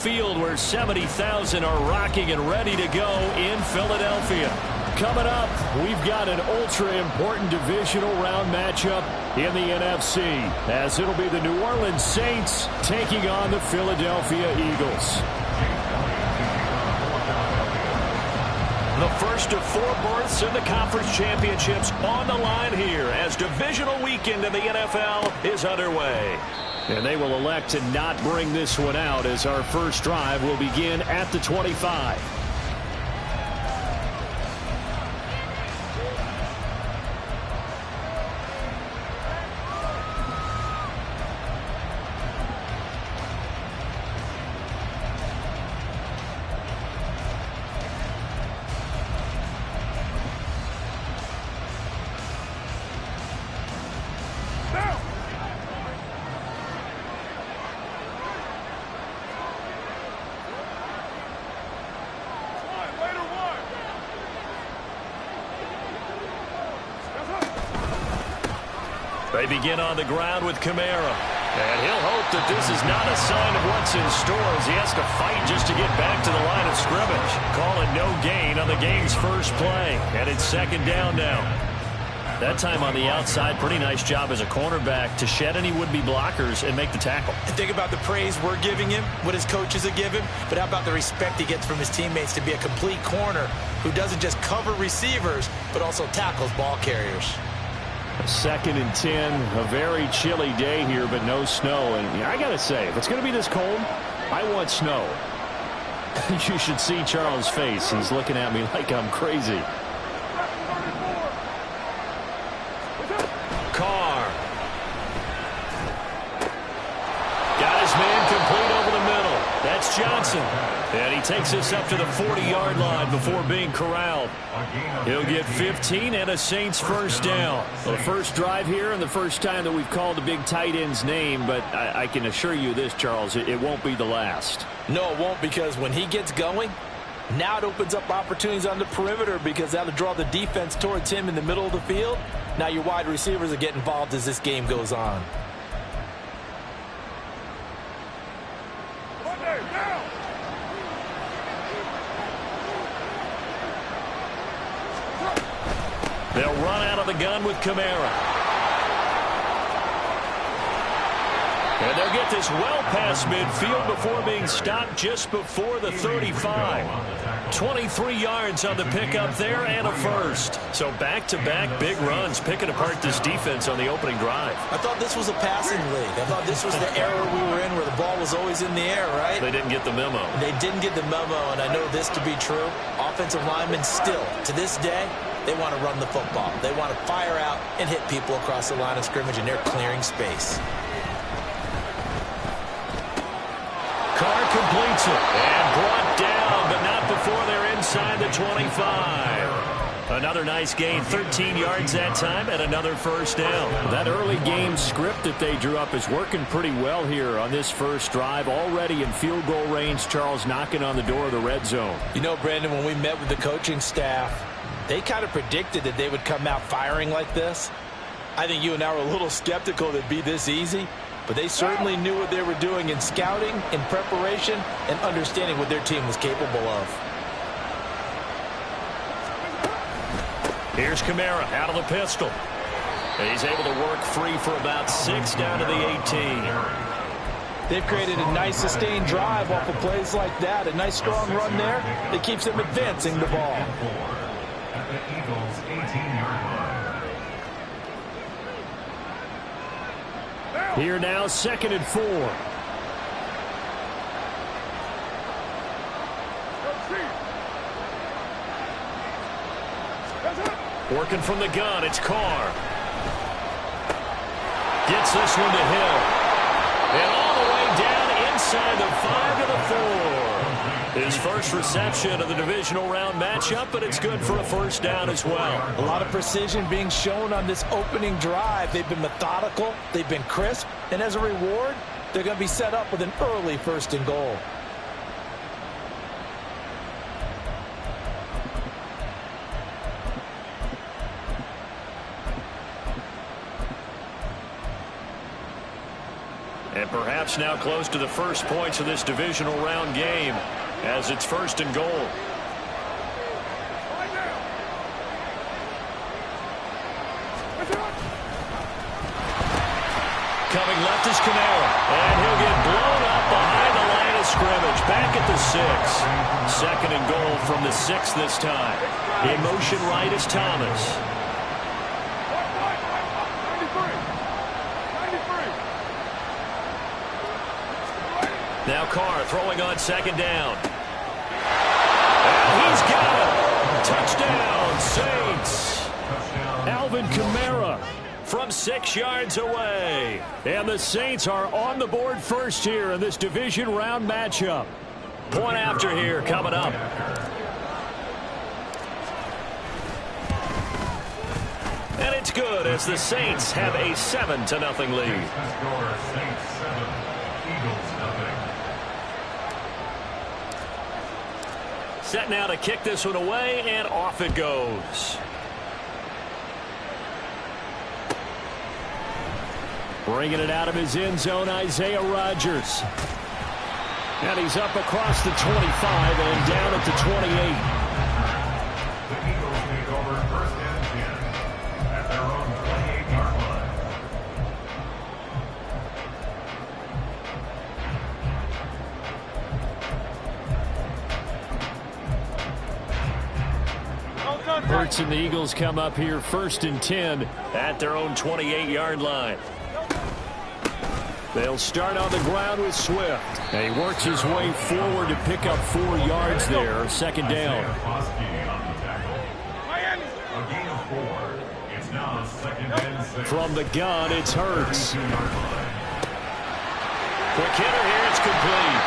Field where 70,000 are rocking and ready to go in Philadelphia. Coming up, we've got an ultra-important divisional round matchup in the NFC, as it'll be the New Orleans Saints taking on the Philadelphia Eagles. The first of 4 berths in the conference championships on the line here as divisional weekend in the NFL is underway. And they will elect to not bring this one out as our first drive will begin at the 25. They begin on the ground with Kamara. And he'll hope that this is not a sign of what's in store as he has to fight just to get back to the line of scrimmage. Call it no gain on the game's first play. And it's second down now. That time on the outside, pretty nice job as a cornerback to shed any would-be blockers and make the tackle. And think about the praise we're giving him, what his coaches have given, but how about the respect he gets from his teammates to be a complete corner who doesn't just cover receivers, but also tackles ball carriers. Second and 10, a very chilly day here, but no snow. And I got to say, if it's going to be this cold, I want snow. You should see Charles' face. He's looking at me like I'm crazy. Carr. Got his man complete over the middle. That's Johnson. And he takes us up to the 40-yard line before being corralled. He'll get 15 and a Saints first down. Well, the first drive here and the first time that we've called the big tight end's name, but I can assure you this, Charles, it won't be the last. No, it won't, because when he gets going, now it opens up opportunities on the perimeter because that'll draw the defense towards him in the middle of the field. Now your wide receivers will get involved as this game goes on. They'll run out of the gun with Kamara. And they'll get this well past midfield before being stopped just before the 35. 23 yards on the pickup there and a first. So back-to-back big runs picking apart this defense on the opening drive. I thought this was a passing league. I thought this was the era we were in where the ball was always in the air, right? They didn't get the memo. They didn't get the memo, and I know this to be true. Offensive linemen still, to this day, they want to run the football. They want to fire out and hit people across the line of scrimmage, and they're clearing space. Carr completes it and brought down, but not before they're inside the 25. Another nice gain, 13 yards that time, and another first down. That early game script that they drew up is working pretty well here on this first drive. Already in field goal range, Charles knocking on the door of the red zone. You know, Brandon, when we met with the coaching staff, they kind of predicted that they would come out firing like this. I think you and I were a little skeptical that it'd be this easy, but they certainly knew what they were doing in scouting, in preparation, and understanding what their team was capable of. Here's Kamara out of the pistol. He's able to work free for about 6 down to the 18. They've created a nice sustained drive off of plays like that. A nice strong run there that keeps them advancing the ball. At the Eagles' 18-yard line. Here now, 2nd and 4. Working from the gun, it's Carr. Gets this one to Hill. And all the way down inside the 5 to the 4. His first reception of the divisional round matchup, but it's good for a first down as well. A lot of precision being shown on this opening drive. They've been methodical, they've been crisp, and as a reward, they're going to be set up with an early 1st and goal. And perhaps now close to the first points of this divisional round game as it's 1st and goal. Coming left is Kamara, and he'll get blown up behind the line of scrimmage. Back at the 6. 2nd and goal from the 6 this time. In motion right is Thomas. Now Carr throwing on 2nd down. And he's got it. Touchdown, Saints. Alvin Kamara from 6 yards away. And the Saints are on the board first here in this division round matchup. Point after here coming up. And it's good as the Saints have a 7-0 lead. Set now to kick this one away, and off it goes. Bringing it out of his end zone, Isaiah Rodgers. And he's up across the 25 and down at the 28. The Eagles take over 1st and 10 at their own 28-yard line. Hurts and the Eagles come up here 1st and 10 at their own 28-yard line. They'll start on the ground with Swift. And he works his way forward to pick up 4 yards there. 2nd down. From the gun, it's Hurts. Quick hitter here, it's complete.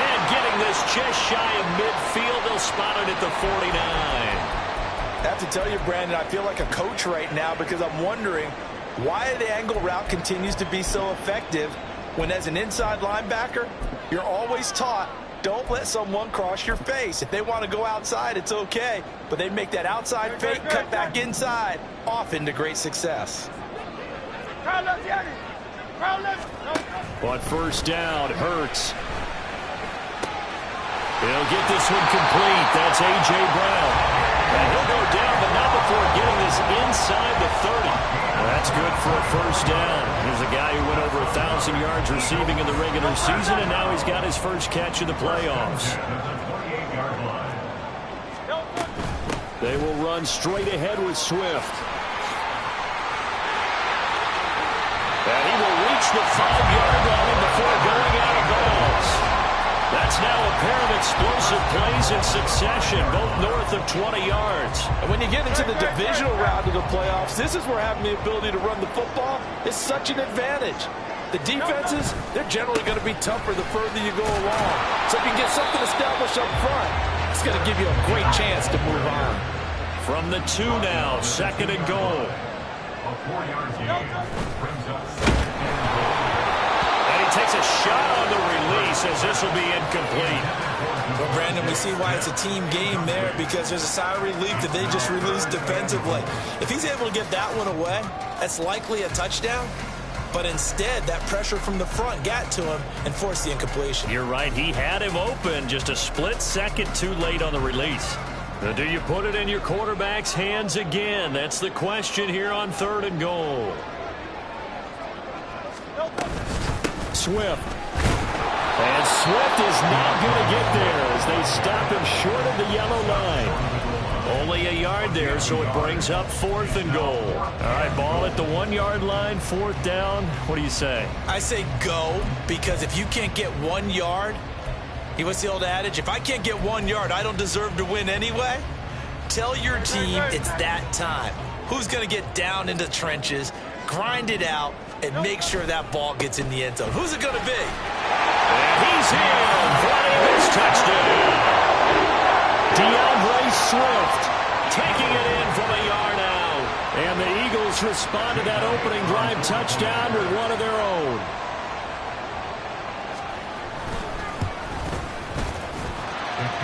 And getting this just shy of midfield, they'll spot it at the 49. I have to tell you, Brandon, I feel like a coach right now because I'm wondering why the angle route continues to be so effective when, as an inside linebacker, you're always taught, don't let someone cross your face. If they want to go outside, it's okay, but they make that outside fake, cut back inside, often to great success. On 1st down, Hurts. He'll get this one complete. That's A.J. Brown. And he'll go down, but not before getting this inside the 30. That's good for a 1st down. Here's a guy who went over 1,000 yards receiving in the regular season, and now he's got his first catch in the playoffs. They will run straight ahead with Swift. And he will reach the 5-yard line before going out of bounds. That's now a pair of explosive plays in succession, both north of 20 yards. And when you get into the divisional round of the playoffs, this is where having the ability to run the football is such an advantage. The defenses, they're generally going to be tougher the further you go along. So if you can get something established up front, it's going to give you a great chance to move on. From the 2 now, 2nd and goal. A 4-yard gain brings up 2nd and goal. And he takes a shot on the release as this will be incomplete. Well, Brandon, we see why it's a team game there because there's a sigh of relief that they just released defensively. If he's able to get that one away, that's likely a touchdown. But instead, that pressure from the front got to him and forced the incompletion. You're right. He had him open, just a split second too late on the release. Now, do you put it in your quarterback's hands again? That's the question here on 3rd and goal. Swift. And Swift is not going to get there as they stop him short of the yellow line. Only a yard there, so it brings up 4th and goal. All right, ball at the 1-yard line, 4th down. What do you say? I say go, because if you can't get 1 yard, what's the old adage? If I can't get 1 yard, I don't deserve to win anyway. Tell your team it's that time. Who's going to get down into the trenches, grind it out, and make sure that ball gets in the end zone? Who's it going to be? And he's in for his touchdown. DeAndre Swift taking it in from a yard out. And the Eagles respond to that opening drive touchdown with one of their own.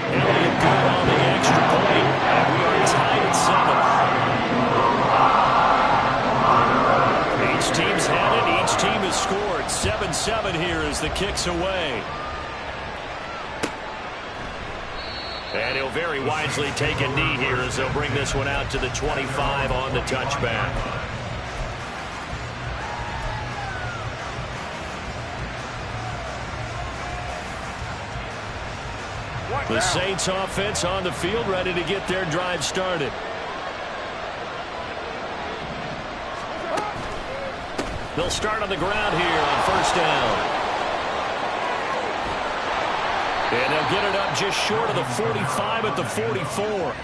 Elliott good on the extra point, and we are tied at 7. Each team's had it. Each team has scored. 7-7 as the kick's away. And he'll very wisely take a knee here as they'll bring this one out to the 25 on the touchback. The Saints offense on the field, ready to get their drive started. They'll start on the ground here on first down. And they'll get it up just short of the 45 at the 44.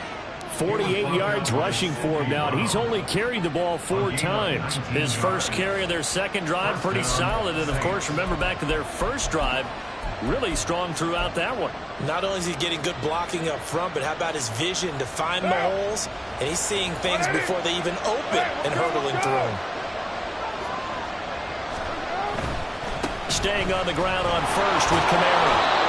48 yards rushing for him now, and he's only carried the ball 4 times. His first carry of their second drive, pretty solid. And, of course, remember back to their first drive, really strong throughout that one. Not only is he getting good blocking up front, but how about his vision to find the holes? And he's seeing things before they even open and hurdling through them. Staying on the ground on first with Kamara.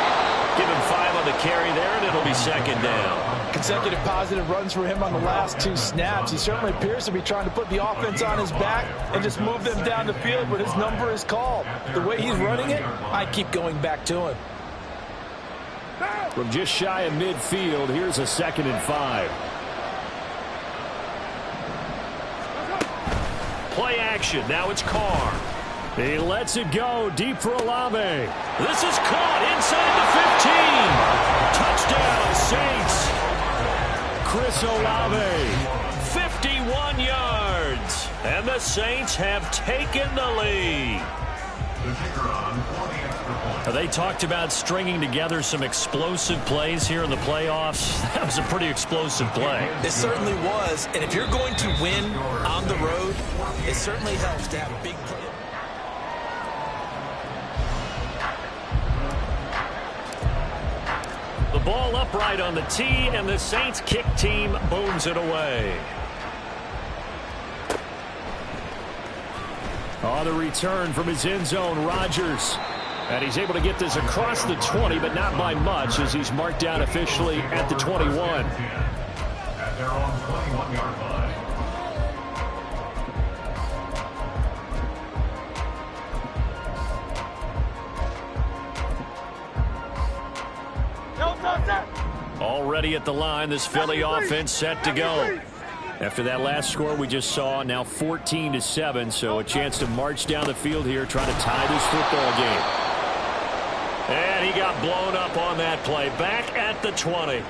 Give him 5 on the carry there, and it'll be second down. Consecutive positive runs for him on the last 2 snaps. He certainly appears to be trying to put the offense on his back and just move them down the field, but his number is called. The way he's running it, I keep going back to him. From just shy of midfield, here's a 2nd and 5. Play action. Now it's Carr. He lets it go deep for Olave. This is caught inside the 15. Touchdown, Saints. Chris Olave, 51 yards. And the Saints have taken the lead. They talked about stringing together some explosive plays here in the playoffs. That was a pretty explosive play. It certainly was. And if you're going to win on the road, it certainly helps to have a big play. The ball upright on the tee, and the Saints kick team booms it away. On the return from his end zone, Rodgers. And he's able to get this across the 20, but not by much, as he's marked down officially at the 21. At their own 21-yard line. Already at the line, this Philly offense set to go. After that last score we just saw, now 14-7, so a chance to march down the field here, trying to tie this football game. And he got blown up on that play, back at the 20.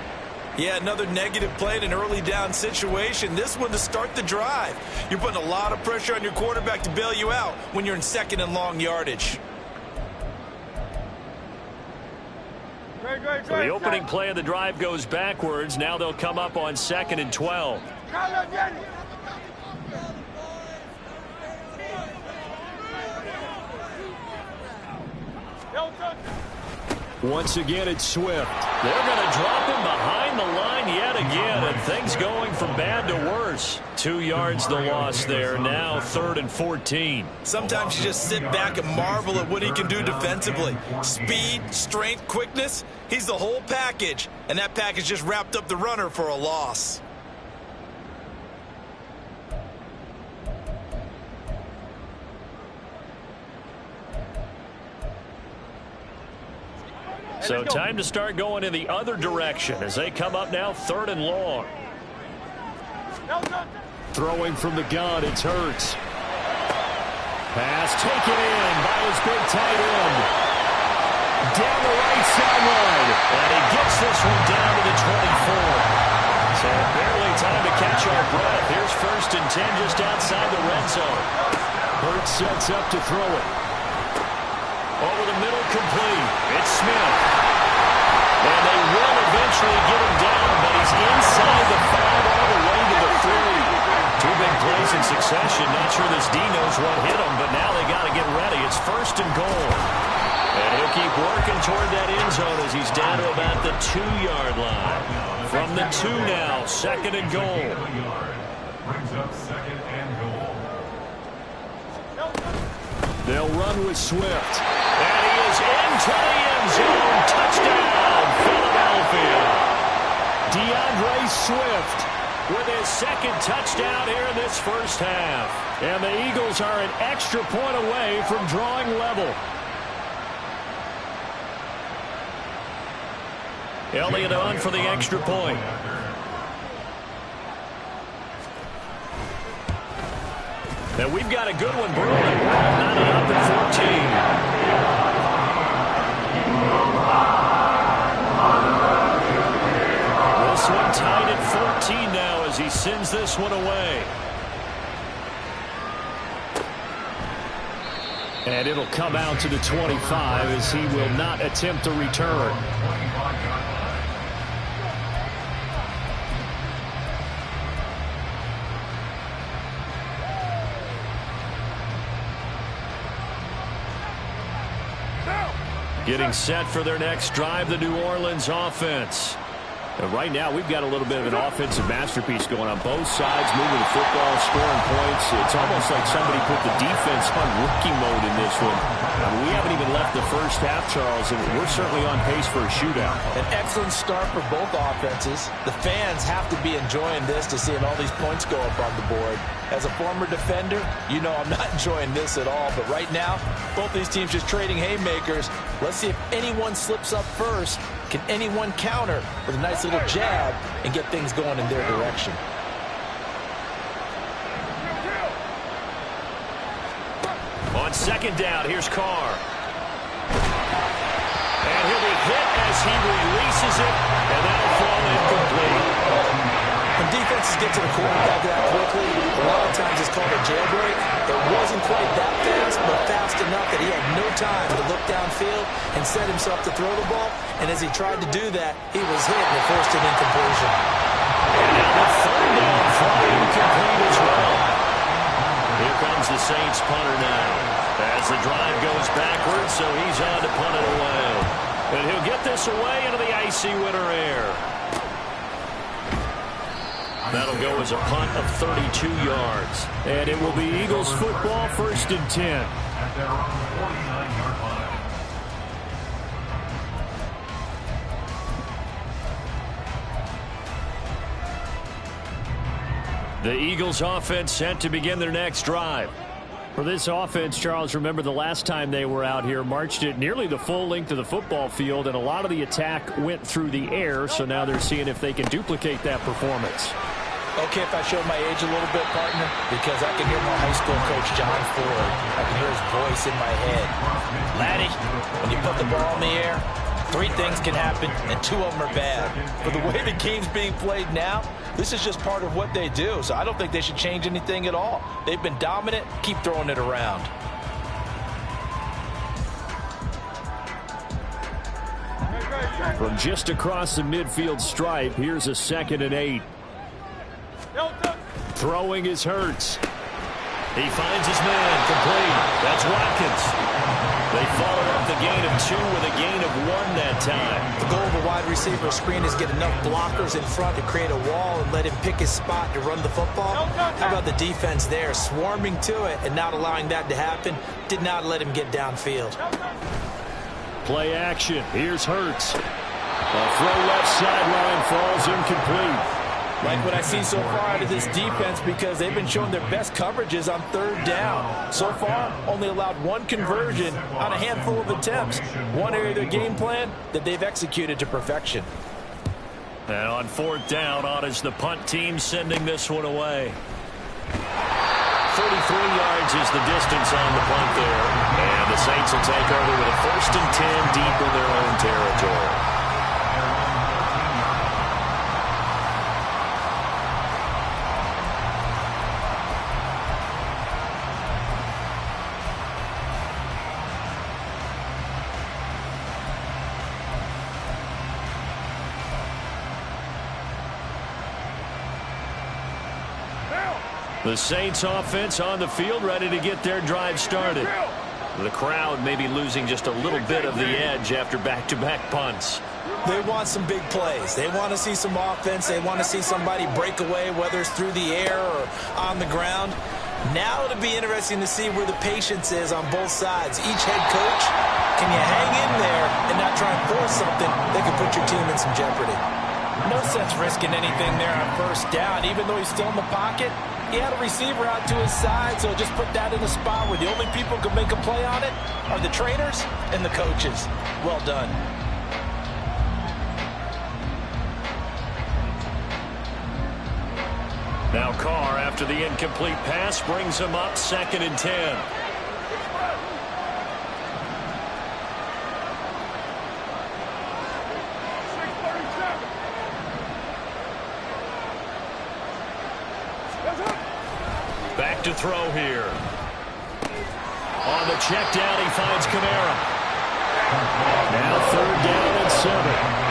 Yeah, another negative play in an early down situation. This one to start the drive. You're putting a lot of pressure on your quarterback to bail you out when you're in 2nd and long yardage. So the opening play of the drive goes backwards. Now they'll come up on 2nd and 12. Once again, it's Swift. They're going to drop him behind the line yet again, and things going from bad to worse. 2 yards the loss there. Now 3rd and 14. Sometimes you just sit back and marvel at what he can do defensively. Speed, strength, quickness. He's the whole package, and that package just wrapped up the runner for a loss. So time to start going in the other direction as they come up now 3rd and long. Throwing from the gun, it's Hurts. Pass taken in by his big tight end. Down the right sideline. And he gets this one down to the 24. So barely time to catch our breath. Here's 1st and 10 just outside the red zone. Hurts sets up to throw it. Over the middle, complete. It's Smith. And they will eventually get him down, but he's inside the 5 all the way to the 3. 2 big plays in succession. Not sure this D knows what hit him, but now they got to get ready. It's 1st and goal. And he'll keep working toward that end zone as he's down to about the 2-yard line. From the 2 now, 2nd and goal. Brings up 2nd and goal. They'll run with Swift. And he is into the end zone. Touchdown, Philadelphia. DeAndre Swift with his 2nd touchdown here in this first half. And the Eagles are an extra point away from drawing level. Elliott on for the extra point. And we've got a good one brewing. Not up at 14. This one tied at 14 now as he sends this one away. And it'll come out to the 25 as he will not attempt a return. Getting set for their next drive, the New Orleans offense. And right now, we've got a little bit of an offensive masterpiece going on both sides, moving the football, scoring points. It's almost like somebody put the defense on rookie mode in this one. I mean, we haven't even left the first half, Charles, and we're certainly on pace for a shootout. An excellent start for both offenses. The fans have to be enjoying this to seeing all these points go up on the board. As a former defender, you know I'm not enjoying this at all. But right now, both these teams just trading haymakers. Let's see if anyone slips up first. Can anyone counter with a nice little jab and get things going in their direction? On second down, here's Carr. And he'll be hit as he releases it, and that'll fall incomplete. When defenses get to the quarterback that quickly, a lot of times it's called a jailbreak. It wasn't quite that fast, but fast enough that he had no time to look downfield and set himself to throw the ball. And as he tried to do that, he was hit and it forced an incompletion. And now the third down fly incomplete as well. Here comes the Saints punter now. As the drive goes backwards, so he's on to punt it away. And he'll get this away into the icy winter air. That'll go as a punt of 32 yards. And it will be Eagles football, 1st and 10. At their own 49-yard line. The Eagles offense set to begin their next drive. For this offense, Charles, remember the last time they were out here, marched it nearly the full length of the football field, and a lot of the attack went through the air, so now they're seeing if they can duplicate that performance. Okay, if I show my age a little bit, partner, because I can hear my high school coach, John Ford. I can hear his voice in my head. Laddie, when you put the ball in the air, 3 things can happen, and 2 of them are bad. But the way the game's being played now, this is just part of what they do, so I don't think they should change anything at all. They've been dominant. Keep throwing it around. From just across the midfield stripe, here's a 2nd and 8. Throwing is Hurts. He finds his man complete. That's Watkins. They follow up the gain of 2 with a gain of 1 that time. The goal of a wide receiver screen is get enough blockers in front to create a wall and let him pick his spot to run the football. How about the defense there, swarming to it and not allowing that to happen? Did not let him get downfield. Play action. Here's Hurts. A throw left sideline falls incomplete. Like what I see so far out of this defense, because they've been showing their best coverages on 3rd down. So far, only allowed 1 conversion on a handful of attempts. One area of their game plan that they've executed to perfection. And on 4th down, on is the punt team sending this one away. 33 yards is the distance on the punt there. And the Saints will take over with a 1st and 10 deep in their own territory. The Saints offense on the field, ready to get their drive started. The crowd may be losing just a little bit of the edge after back-to-back punts. They want some big plays. They want to see some offense. They want to see somebody break away, whether it's through the air or on the ground. Now it'll be interesting to see where the patience is on both sides. Each head coach, can you hang in there and not try and force something that could put your team in some jeopardy? No sense risking anything there on 1st down. Even though he's still in the pocket, he had a receiver out to his side, so just put that in a spot where the only people who can make a play on it are the trainers and the coaches. Well done. Now Carr, after the incomplete pass, brings him up 2nd and 10. Back to throw here. On the check down, he finds Kamara. Now 3rd down and 7.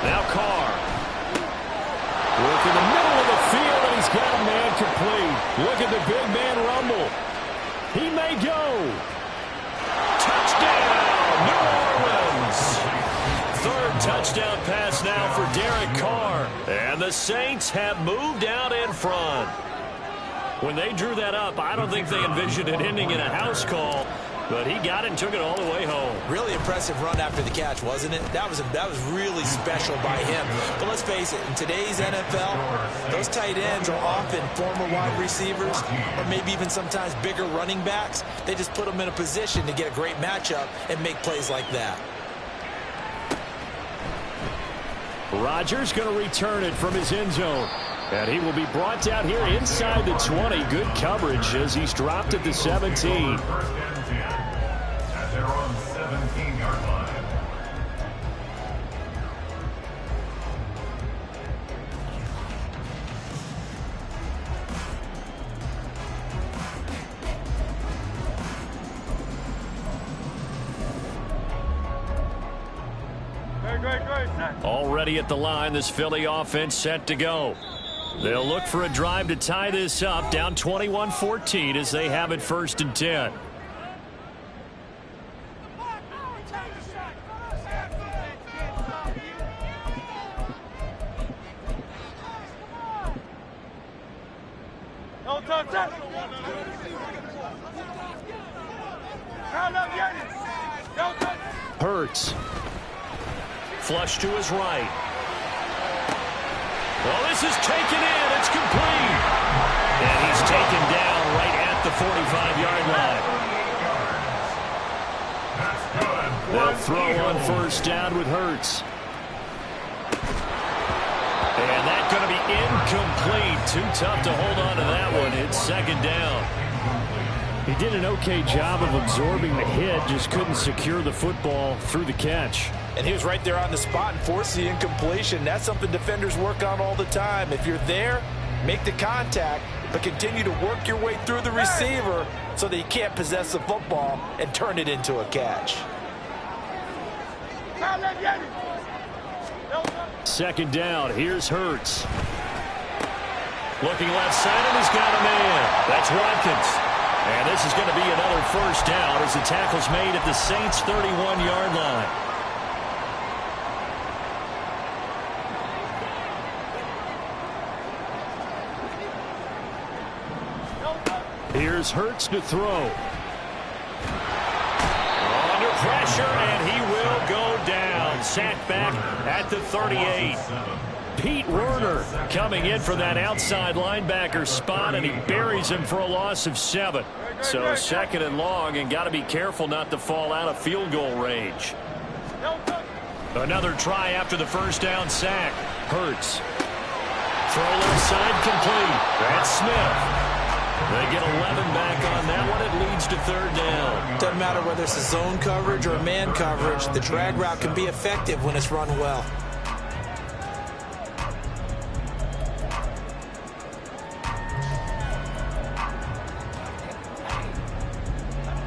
Now Carr. Work in the middle of the field, and he's got a man complete. Look at the big man rumble. He may go. Touchdown, New Orleans. 3rd touchdown pass now for Derek Carr. And the Saints have moved out in front. When they drew that up, I don't think they envisioned it ending in a house call. But he got it and took it all the way home. Really impressive run after the catch, wasn't it? That was really special by him. But let's face it, in today's NFL, those tight ends are often former wide receivers or maybe even sometimes bigger running backs. They just put them in a position to get a great matchup and make plays like that. Rodgers going to return it from his end zone. And he will be brought down here inside the 20. Good coverage as he's dropped at the 17. At their own 17-yard line. Already at the line, this Philly offense set to go. They'll look for a drive to tie this up, down 21-14 as they have it 1st and 10. Hurts. Flush to his right. Well, this is taken in. It's complete. And he's taken down right at the 45-yard line. They'll throw on 1st down with Hurts. And that's going to be incomplete. Too tough to hold on to that one. It's 2nd down. He did an okay job of absorbing the hit, just couldn't secure the football through the catch. And he was right there on the spot and forced the incompletion. That's something defenders work on all the time. If you're there, make the contact, but continue to work your way through the receiver so that he can't possess the football and turn it into a catch. 2nd down. Here's Hurts. Looking left side, and he's got a man. That's Watkins. And this is going to be another 1st down as the tackle's made at the Saints' 31-yard line. Here's Hurts to throw. Under pressure, and he will go down. Sacked back at the 38. Pete Werner coming in for that outside linebacker spot, and he buries him for a loss of 7. So 2nd and long, and got to be careful not to fall out of field goal range. Another try after the 1st down sack. Hurts. Throw left side complete. That's Smith. They get 11 back on that one. It leads to 3rd down. Doesn't matter whether it's a zone coverage or man coverage. The drag route can be effective when it's run well.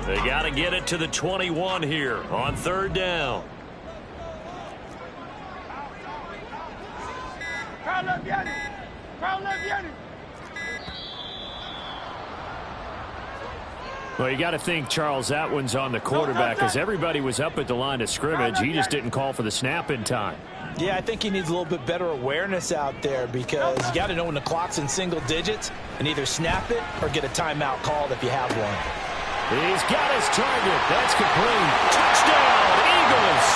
They got to get it to the 21 here on 3rd down. Well, you got to think, Charles, that one's on the quarterback because everybody was up at the line of scrimmage. He just didn't call for the snap in time. Yeah, I think he needs a little bit better awareness out there because you got to know when the clock's in single digits and either snap it or get a timeout called if you have one. He's got his target. That's complete. Touchdown, Eagles.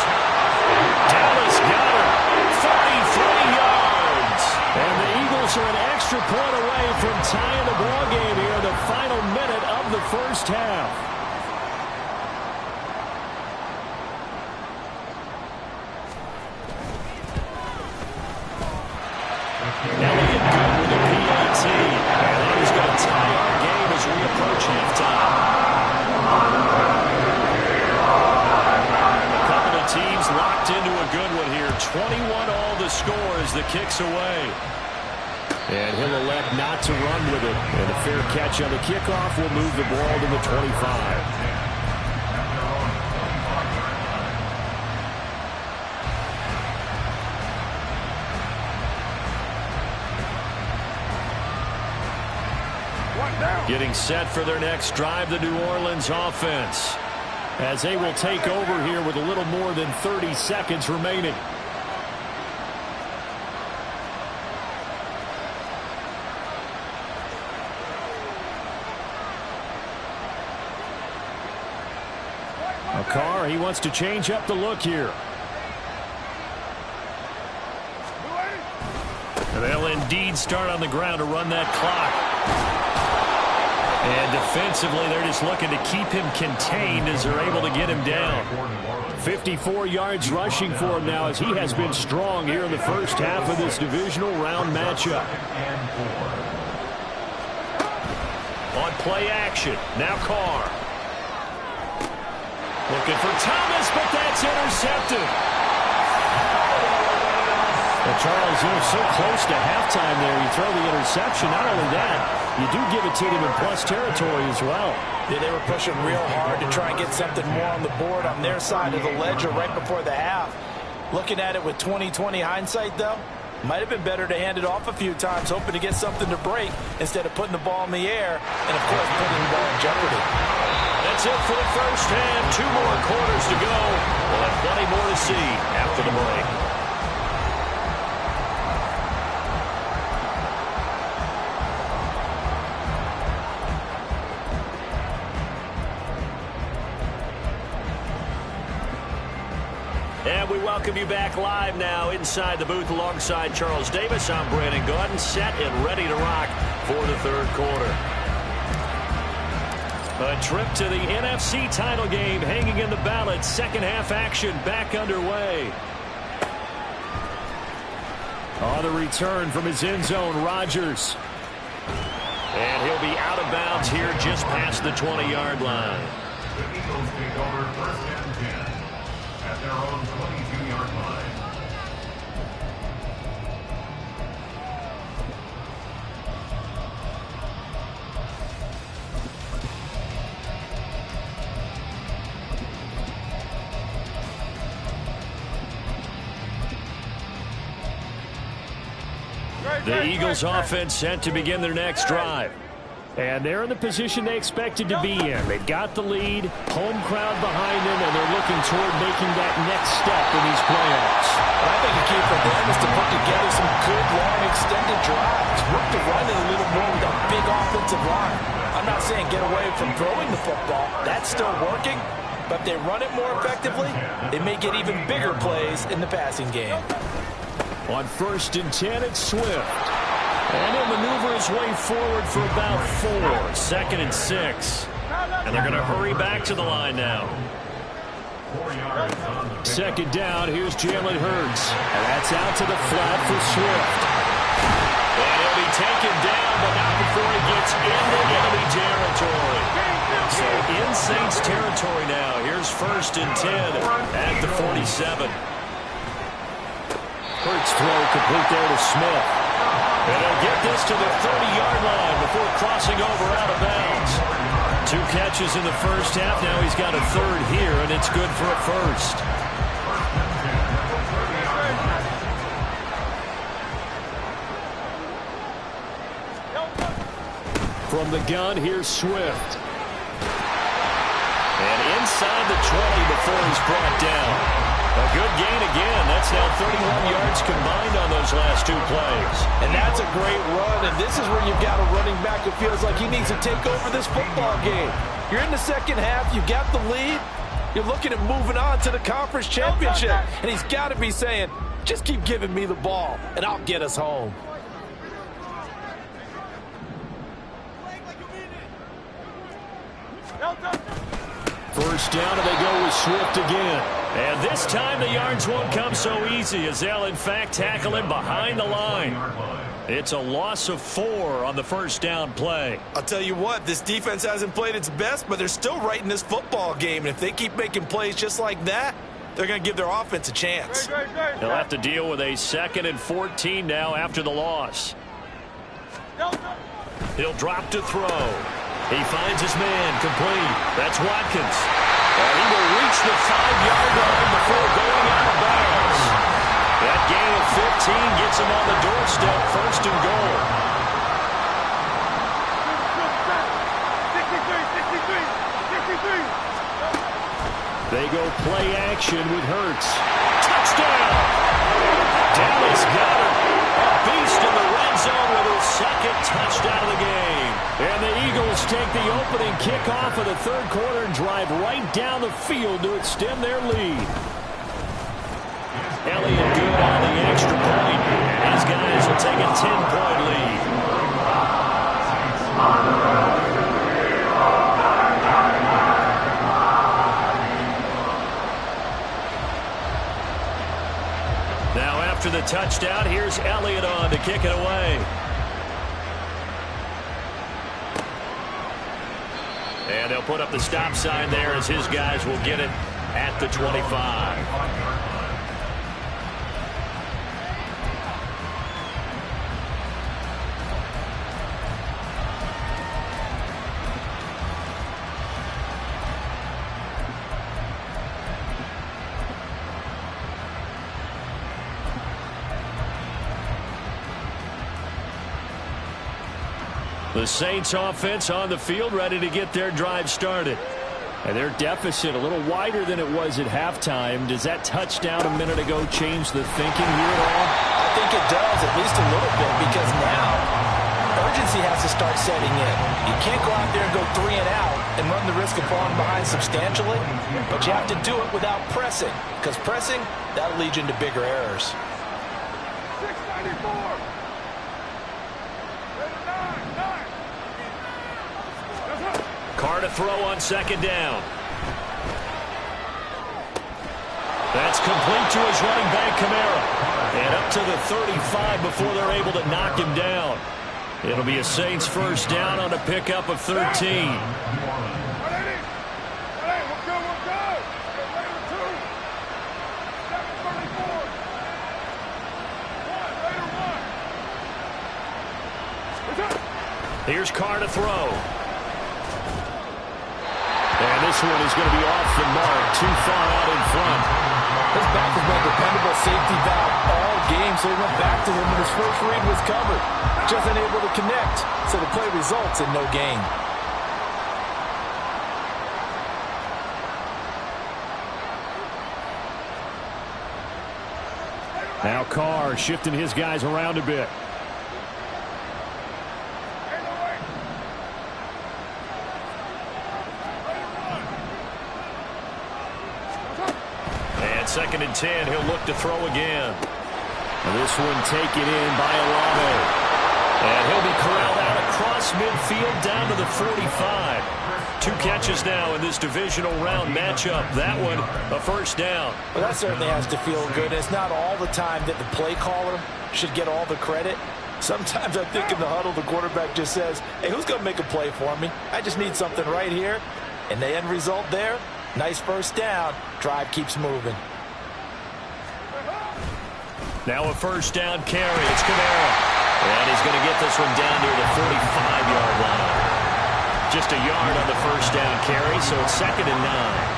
Dallas got it. 33 yards. And the Eagles are an extra point away from tying the ball game here in the final minute of the 1st half. kicks away. And he'll elect not to run with it. And a fair catch on the kickoff will move the ball to the 25. Getting set for their next drive, the New Orleans offense, as they will take over here with a little more than 30 seconds remaining. Carr, he wants to change up the look here. They'll indeed start on the ground to run that clock. And defensively, they're just looking to keep him contained as they're able to get him down. 54 yards rushing for him now as he has been strong here in the first half of this divisional round matchup. On play action, now Carr. Looking for Thomas, but that's intercepted. Well, Charles, you're so close to halftime there. You throw the interception. Not only that, you do give it to them in plus territory as well. Yeah, they were pushing real hard to try and get something more on the board on their side of the ledger right before the half. Looking at it with 20/20 hindsight, though, might have been better to hand it off a few times, hoping to get something to break instead of putting the ball in the air and, of course, putting the ball in jeopardy. That's it for the first half. 2 more quarters to go. We'll have plenty more to see after the break. And we welcome you back live now inside the booth alongside Charles Davis. I'm Brandon Gaudin, set and ready to rock for the third quarter. A trip to the NFC title game hanging in the balance. Second half action back underway. On the return from his end zone, Rodgers. And he'll be out of bounds here just past the 20-yard line. The Eagles take over first and 10 at their own 22-yard line. The Eagles offense set to begin their next drive. And they're in the position they expected to be in. They've got the lead, home crowd behind them, and they're looking toward making that next step in these playoffs. I think the key for them is to put together some good, long, extended drives. Work to run it a little more with a big offensive line. I'm not saying get away from throwing the football. That's still working. But if they run it more effectively, they may get even bigger plays in the passing game. On first and 10, it's Swift. And he'll maneuver his way forward for about 4. Second and 6. And they're going to hurry back to the line now. Second down, here's Jalen Hurts. And that's out to the flat for Swift. And he'll be taken down, but not before he gets into enemy territory. So in Saints territory now. Here's first and 10 at the 47. Hurts throw complete there to Smith. And he'll get this to the 30-yard line before crossing over out of bounds. 2 catches in the first half. Now he's got a third here, and it's good for a first. From the gun, here's Swift. And inside the 20 before he's brought down. A good gain again. That's now 31 yards combined on those last 2 plays. And that's a great run, and this is where you've got a running back who feels like he needs to take over this football game. You're in the second half. You've got the lead. You're looking at moving on to the conference championship. And he's got to be saying, just keep giving me the ball, and I'll get us home. First down, and they go with Swift again. And this time the yards won't come so easy as they'll, in fact, tackle him behind the line. It's a loss of 4 on the first down play. I'll tell you what, this defense hasn't played its best, but they're still right in this football game. And if they keep making plays just like that, they're going to give their offense a chance. They'll have to deal with a 2nd and 14 now after the loss. He'll drop to throw. He finds his man complete. That's Watkins. And he will reach the 5-yard line before going out of bounds. That gain of 15 gets him on the doorstep, 1st and goal. 63. They go play action with Hurts. Touchdown! Dallas Goedert, a beast in the red zone with his 2nd touchdown of the game. And the Eagles take the opening kickoff of the 3rd quarter and drive right down the field to extend their lead. Elliott good on the extra point. These guys will take a 10-point lead. Now after the touchdown, here's Elliott on to kick it away. And they'll put up the stop sign there as his guys will get it at the 25. The Saints offense on the field ready to get their drive started. And their deficit a little wider than it was at halftime. Does that touchdown a minute ago change the thinking here at all? I think it does, at least a little bit, because now urgency has to start setting in. You can't go out there and go 3 and out and run the risk of falling behind substantially, but you have to do it without pressing, because pressing, that'll lead you into bigger errors. 694. Carr to throw on 2nd down. That's complete to his running back, Kamara. And up to the 35 before they're able to knock him down. It'll be a Saints 1st down on a pickup of 13. Here's Carr to throw. And this one is going to be off the mark, too far out in front. His back has been a dependable safety valve all game, so he went back to him when his first read was covered. Just unable to connect, so the play results in no gain. Now Carr shifting his guys around a bit. And 2nd and 10, he'll look to throw again. And this one taken in by Olave. And he'll be corralled out across midfield down to the 45. 2 catches now in this divisional round matchup. That one, a 1st down. Well, that certainly has to feel good. It's not all the time that the play caller should get all the credit. Sometimes I think in the huddle, the quarterback just says, hey, who's going to make a play for me? I just need something right here. And the end result there, nice 1st down. Drive keeps moving. Now a 1st down carry. It's Kamara. And he's going to get this one down near the 45-yard line. Just a yard on the 1st down carry, so it's 2nd and 9.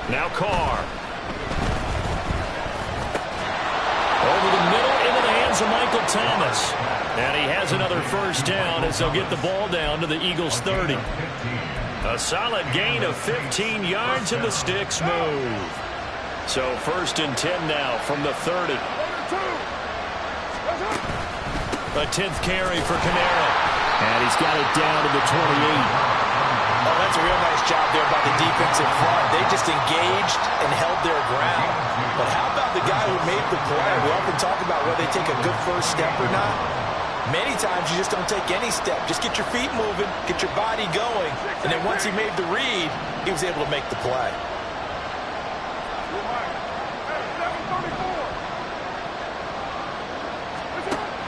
Now Carr. Over the middle into the hands of Michael Thomas. And he has another 1st down as they'll get the ball down to the Eagles' 30. A solid gain of 15 yards and the sticks move. So 1st and 10 now from the 30. A 10th carry for Kamara. And he's got it down to the 28. Oh, that's a real nice job there by the defensive front. They just engaged and held their ground. But how about the guy who made the play? We often talk about whether they take a good 1st step or not. Many times you just don't take any step. Just get your feet moving, get your body going, and then once he made the read, he was able to make the play.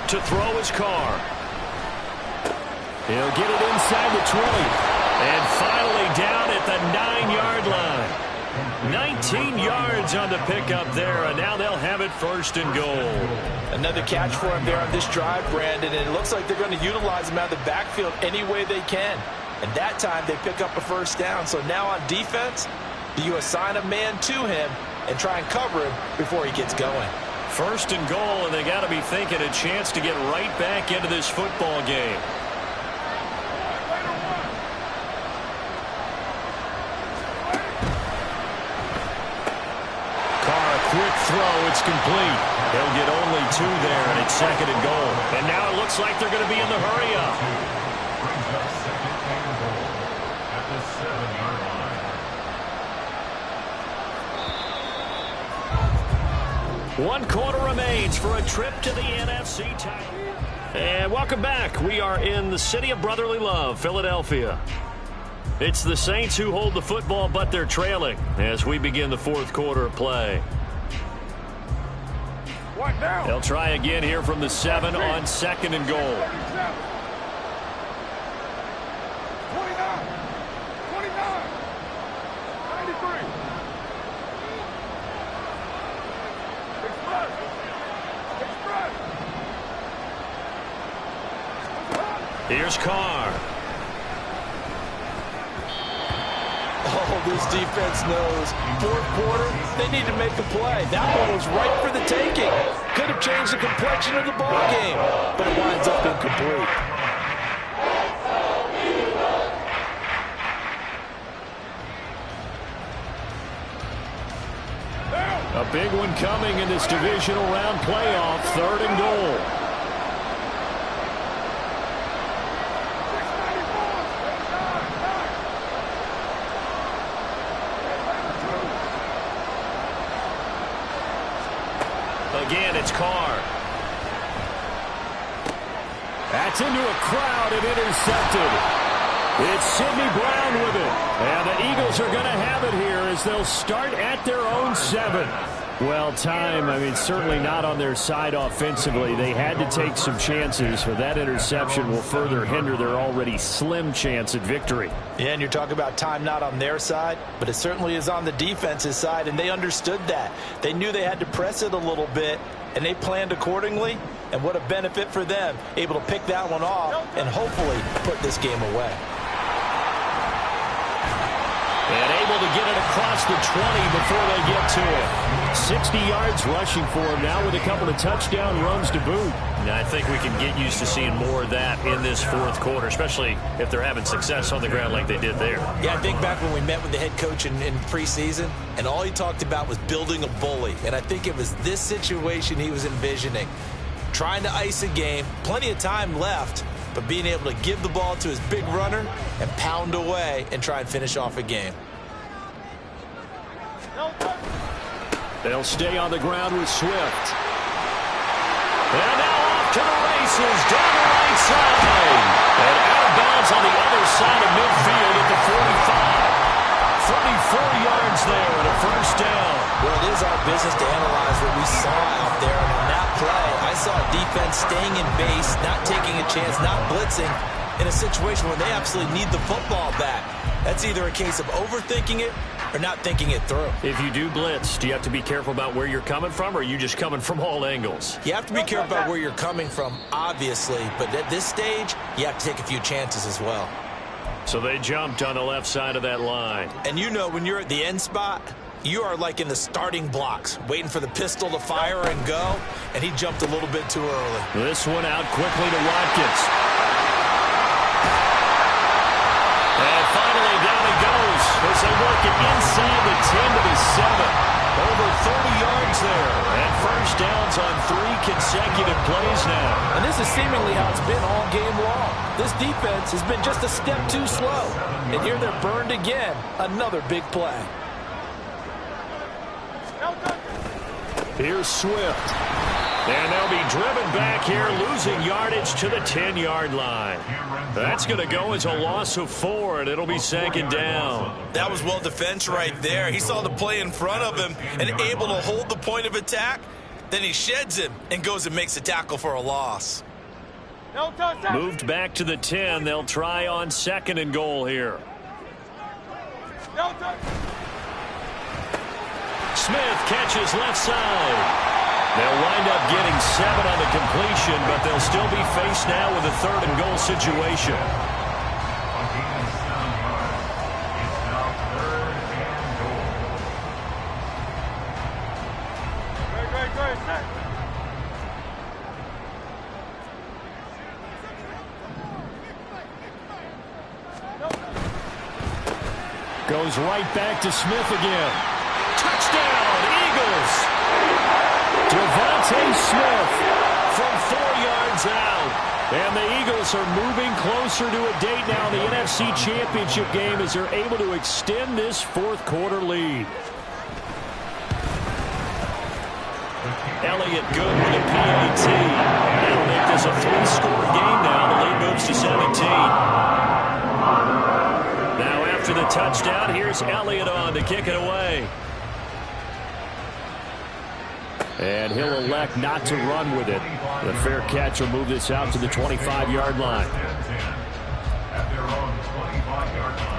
To throw his car. He'll get it inside the 20. And finally down at the 9-yard line. 19 yards on the pickup there, and now they'll have it 1st and goal. Another catch for him there on this drive, Brandon, and it looks like they're going to utilize him out of the backfield any way they can. And that time they pick up a 1st down. So now on defense, do you assign a man to him and try and cover him before he gets going? 1st and goal, and they got to be thinking a chance to get right back into this football game. Quick throw, it's complete. He'll get only 2 there, and it's 2nd and goal. And now it looks like they're going to be in the hurry-up. Brings up 2nd and goal at the 7-yard line. 1 quarter remains for a trip to the NFC title. And welcome back. We are in the city of brotherly love, Philadelphia. It's the Saints who hold the football, but they're trailing as we begin the 4th quarter of play. They'll try again here from the 7 on 2nd and goal. 29, 93. Here's Carr. Oh, this defense knows. 4th quarter, they need to make a play. That one was right for the taking. Could have changed the complexion of the ball game, but it winds up incomplete. A big one coming in this divisional round playoff, 3rd and goal. Again, it's Carr. That's into a crowd and intercepted. It's Sidney Brown with it. And the Eagles are going to have it here as they'll start at their own 7. Well, time, certainly not on their side offensively. They had to take some chances, but that interception will further hinder their already slim chance at victory. Yeah, and you're talking about time not on their side, but it certainly is on the defense's side, and they understood that. They knew they had to press it a little bit, and they planned accordingly, and what a benefit for them, able to pick that one off and hopefully put this game away. And able to get it across the 20 before they get to it. 60 yards rushing for him now with a couple of touchdown runs to boot. And I think we can get used to seeing more of that in this 4th quarter, especially if they're having success on the ground like they did there. Yeah, I think back when we met with the head coach in preseason, and all he talked about was building a bully. And I think it was this situation he was envisioning. Trying to ice a game, plenty of time left, but being able to give the ball to his big runner and pound away and try and finish off a game. They'll stay on the ground with Swift. And now off to the races down the right side. And out of bounds on the other side of midfield at the 45. 34 yards there and a 1st down. Well, it is our business to analyze what we saw out there. And on that play, I saw defense staying in base, not taking a chance, not blitzing in a situation where they absolutely need the football back. That's either a case of overthinking it or not thinking it through. If you do blitz, do you have to be careful about where you're coming from, or are you just coming from all angles? You have to be careful about where you're coming from, obviously, but at this stage, you have to take a few chances as well. So they jumped on the left side of that line. And you know, when you're at the end spot, you are like in the starting blocks, waiting for the pistol to fire and go, and he jumped a little bit too early. This one out quickly to Watkins. And finally, down he goes as they work it inside the 10 to the 7. Over 30 yards there. And 1st downs on 3 consecutive plays now. And this is seemingly how it's been all game long. This defense has been just a step too slow. And here they're burned again. Another big play. Here's Swift. And they'll be driven back here, losing yardage to the 10-yard line. That's going to go as a loss of 4, and it'll be second down. That was well defense right there. He saw the play in front of him and able to hold the point of attack. Then he sheds him and goes and makes a tackle for a loss. Moved back to the 10. They'll try on 2nd and goal here. Smith catches left side. They'll wind up getting 7 on the completion, but they'll still be faced now with a 3rd and goal situation. It's now 3rd and goal. Goes right back to Smith again. Touchdown, Eagles! Devontae Smith from 4 yards out. And the Eagles are moving closer to a date now in the NFC Championship game as they're able to extend this 4th quarter lead. Elliott good with a PAT. That'll make this a 3-score game now. The lead moves to 17. Now after the touchdown, here's Elliott on to kick it away. And he'll elect not to run with it. The fair catch will move this out to the 25-yard line. At their own 25-yard line.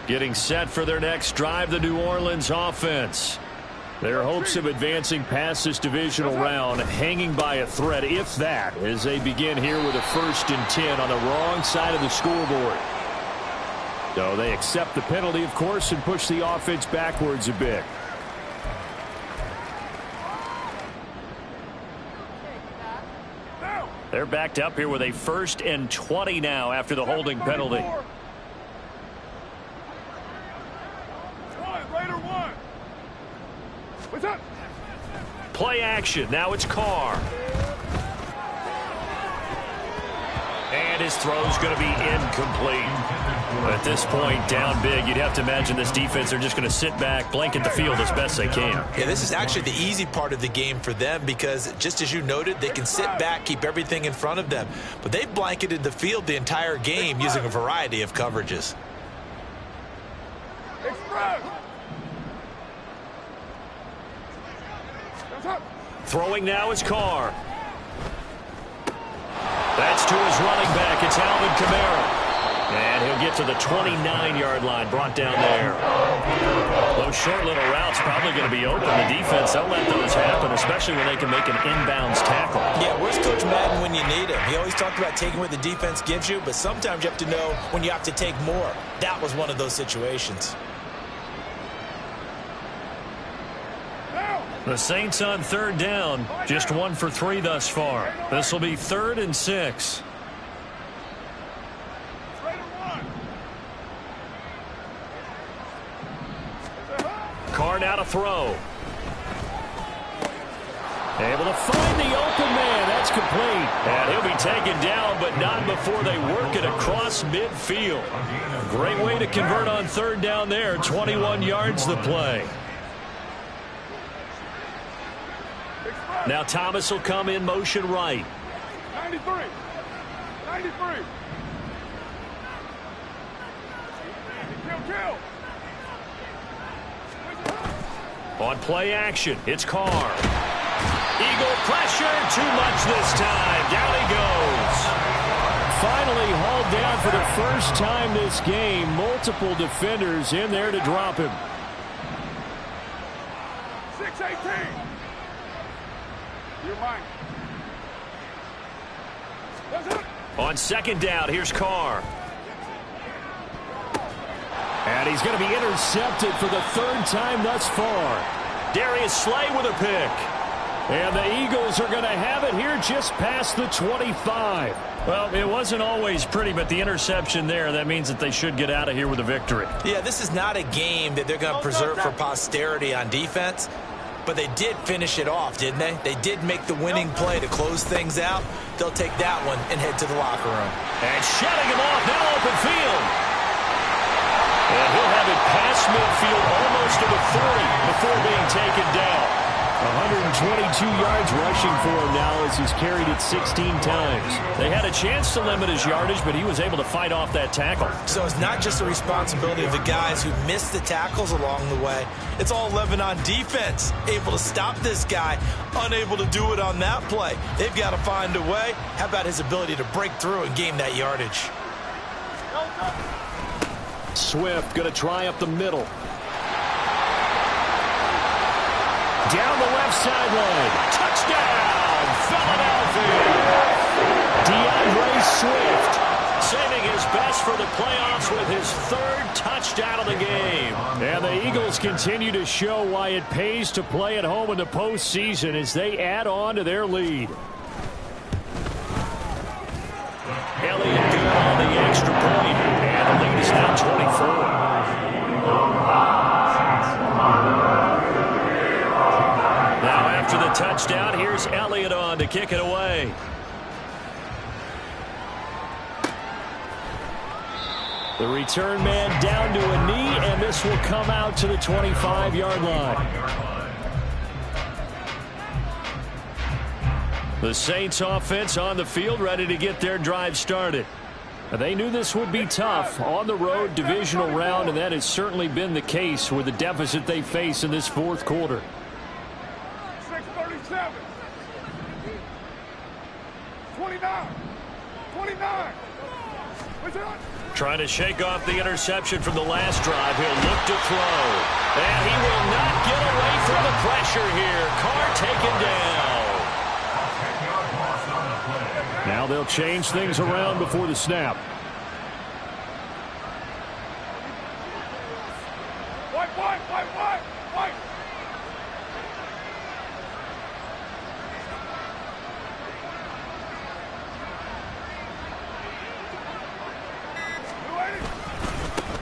Getting set for their next drive, the New Orleans offense. Their hopes of advancing past this divisional round hanging by a thread, if that, as they begin here with a 1st and 10 on the wrong side of the scoreboard. So they accept the penalty, of course, and push the offense backwards a bit. They're backed up here with a 1st and 20 now after the holding penalty. Play action. Now it's Carr. And his throw's going to be incomplete. At this point, down big, you'd have to imagine this defense, they're just going to sit back, blanket the field as best they can. Yeah, this is actually the easy part of the game for them because, just as you noted, they can sit back, keep everything in front of them. But they've blanketed the field the entire game using a variety of coverages. Throwing now is Carr. That's to his running back. It's Alvin Kamara. And he'll get to the 29-yard line, brought down there. Those short little routes probably going to be open. The defense, they'll let those happen, especially when they can make an inbounds tackle. Yeah, where's Coach Madden when you need him? He always talked about taking what the defense gives you, but sometimes you have to know when you have to take more. That was one of those situations. The Saints on 3rd down, just 1 for 3 thus far. This will be 3rd and 6. Carr now to throw. Able to find the open man. That's complete. And he'll be taken down, but not before they work it across midfield. Great way to convert on 3rd down there. 21 yards the play. Now Thomas will come in motion right. 93. Kill. On play action, it's Carr. Eagle pressure, too much this time. Down he goes. Finally hauled down for the first time this game. Multiple defenders in there to drop him. 6-18. You're mine. On 2nd down, here's Carr. And he's going to be intercepted for the 3rd time thus far. Darius Slay with a pick. And the Eagles are going to have it here just past the 25. Well, it wasn't always pretty, but the interception there, that means that they should get out of here with a victory. Yeah, this is not a game that they're going to preserve for posterity on defense, but they did finish it off, didn't they? They did make the winning play to close things out. They'll take that one and head to the locker room. And shutting him off, now open field. And he'll midfield almost to the 40 before being taken down. 122 yards rushing for him now as he's carried it 16 times. They had a chance to limit his yardage, but he was able to fight off that tackle. So it's not just the responsibility of the guys who missed the tackles along the way. It's all 11 on defense, able to stop this guy, unable to do it on that play. They've got to find a way. How about his ability to break through and gain that yardage? Swift going to try up the middle. Down the left sideline. Touchdown, Philadelphia. DeAndre Swift. Saving his best for the playoffs with his third touchdown of the game. And the Eagles continue to show why it pays to play at home in the postseason as they add on to their lead. Elliott good on the extra point. And the lead is now 24. Now after the touchdown, here's Elliott on to kick it away. The return man down to a knee, and this will come out to the 25-yard line. The Saints offense on the field ready to get their drive started. They knew this would be tough on the road divisional round, and that has certainly been the case with the deficit they face in this fourth quarter. 6:37. 29. Trying to shake off the interception from the last drive. He'll look to throw. And he will not get away from the pressure here. Carr taken down. Now they'll change things around before the snap. White.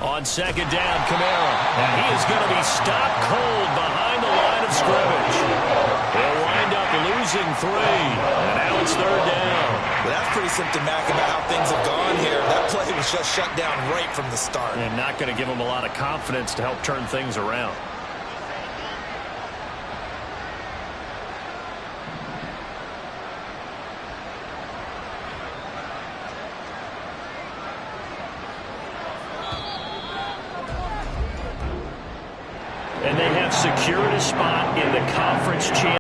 On second down, Kamara. And he is going to be stopped cold behind the line of scrimmage. They'll wind up losing 3. And now it's third down. Well, that's pretty symptomatic about how things have gone here. That play was just shut down right from the start. And not going to give them a lot of confidence to help turn things around. And they have secured a spot in the conference championship.